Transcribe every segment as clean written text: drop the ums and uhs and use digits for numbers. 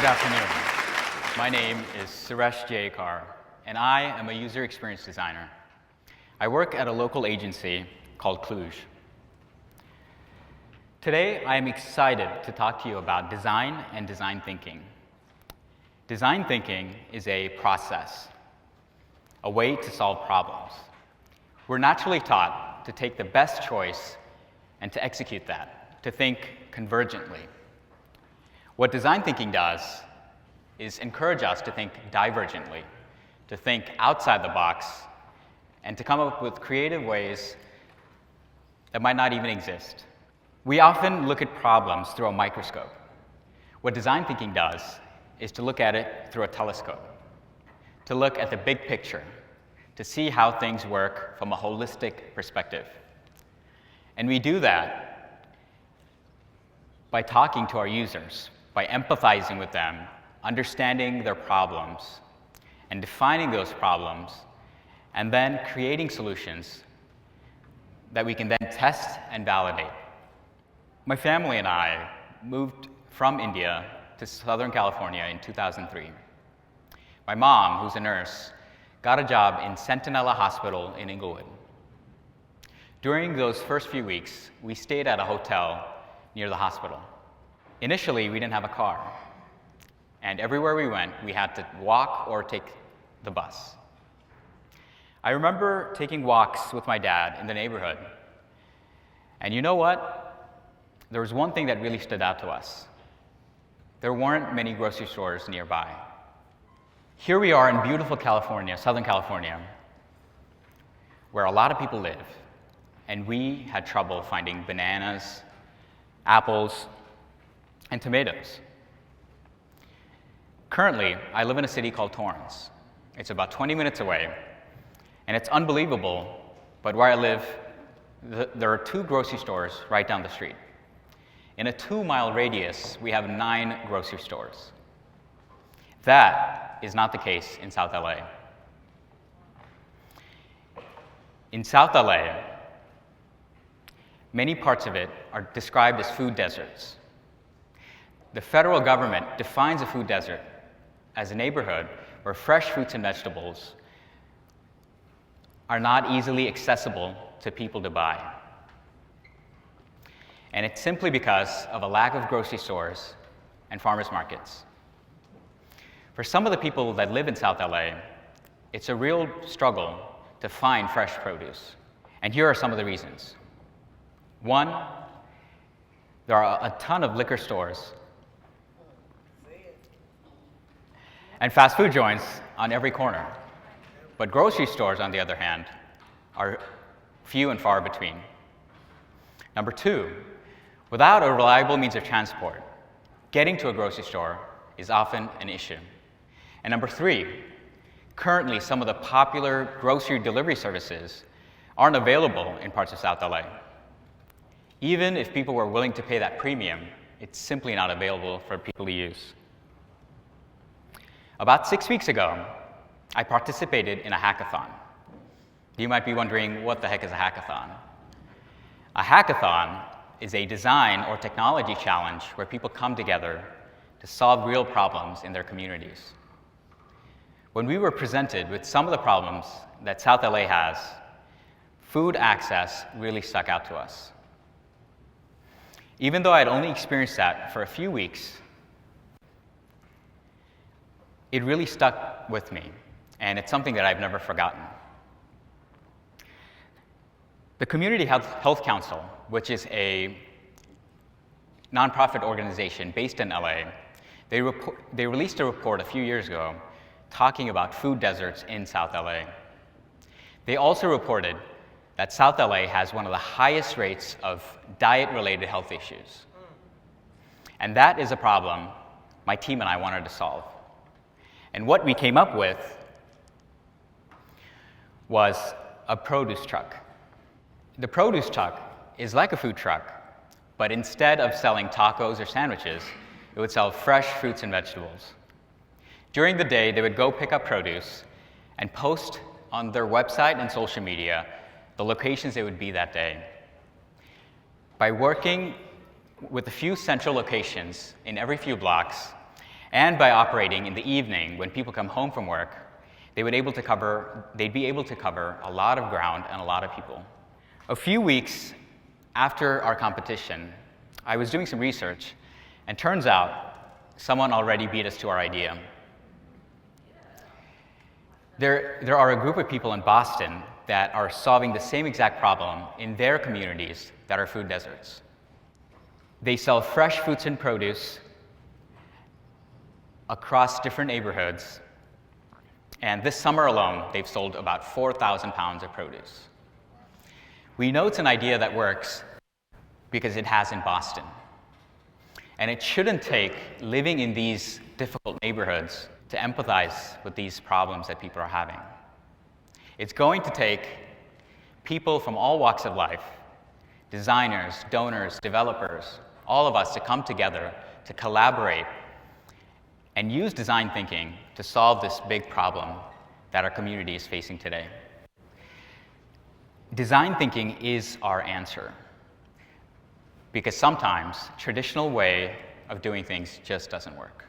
afternoon. My name is Suresh Jayakar, and I am a user experience designer. I work at a local agency called Cluj. Today, I am excited to talk to you about design and design thinking. Design thinking is a process, a way to solve problems. We're naturally taught to take the best choice and to execute that, to think convergently. What design thinking does is encourage us to think divergently, to think outside the box, and to come up with creative ways that might not even exist. We often look at problems through a microscope. What design thinking does is to look at it through a telescope, to look at the big picture, to see how things work from a holistic perspective. And we do that by talking to our users, by empathizing with them, understanding their problems, and defining those problems, and then creating solutions that we can then test and validate. My family and I moved from India to Southern California in 2003. My mom, who's a nurse, got a job in Centinela Hospital in Inglewood. During those first few weeks, we stayed at a hotel near the hospital. Initially, we didn't have a car, and everywhere we went, we had to walk or take the bus. I remember taking walks with my dad in the neighborhood, and you know what? There was one thing that really stood out to us. There weren't many grocery stores nearby. Here we are in beautiful California, Southern California, where a lot of people live, and we had trouble finding bananas, apples, and tomatoes. Currently, I live in a city called Torrance. It's about 20 minutes away, and it's unbelievable, but where I live, there are 2 grocery stores right down the street. In a 2-mile radius, we have 9 grocery stores. That is not the case in South LA. In South LA, many parts of it are described as food deserts. The federal government defines a food desert as a neighborhood where fresh fruits and vegetables are not easily accessible to people to buy. And it's simply because of a lack of grocery stores and farmers markets. For some of the people that live in South LA, it's a real struggle to find fresh produce. And here are some of the reasons. 1, there are a ton of liquor stores and fast food joints on every corner. But grocery stores, on the other hand, are few and far between. Number 2, without a reliable means of transport, getting to a grocery store is often an issue. And number 3, currently some of the popular grocery delivery services aren't available in parts of South LA. Even if people were willing to pay that premium, it's simply not available for people to use. About 6 weeks ago, I participated in a hackathon. You might be wondering, what the heck is a hackathon? A hackathon is a design or technology challenge where people come together to solve real problems in their communities. When we were presented with some of the problems that South LA has, food access really stuck out to us. Even though I'd only experienced that for a few weeks, it really stuck with me, and it's something that I've never forgotten. The Community Health Council, which is a nonprofit organization based in LA, they released a report a few years ago talking about food deserts in South LA. They also reported that South LA has one of the highest rates of diet-related health issues. And that is a problem my team and I wanted to solve. And what we came up with was a produce truck. The produce truck is like a food truck, but instead of selling tacos or sandwiches, it would sell fresh fruits and vegetables. During the day, they would go pick up produce and post on their website and social media the locations they would be that day. By working with a few central locations in every few blocks And by operating in the evening when people come home from work, they'd be able to cover a lot of ground and a lot of people. A few weeks after our competition, I was doing some research, and turns out someone already beat us to our idea. There are a group of people in Boston that are solving the same exact problem in their communities that are food deserts. They sell fresh fruits and produce across different neighborhoods, and this summer alone, they've sold about 4,000 pounds of produce. We know it's an idea that works because it has in Boston. And it shouldn't take living in these difficult neighborhoods to empathize with these problems that people are having. It's going to take people from all walks of life, designers, donors, developers, all of us to come together, to collaborate, and use design thinking to solve this big problem that our community is facing today. Design thinking is our answer, because sometimes traditional way of doing things just doesn't work.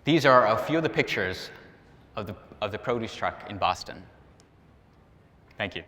These are a few of the pictures of the produce truck in Boston. Thank you.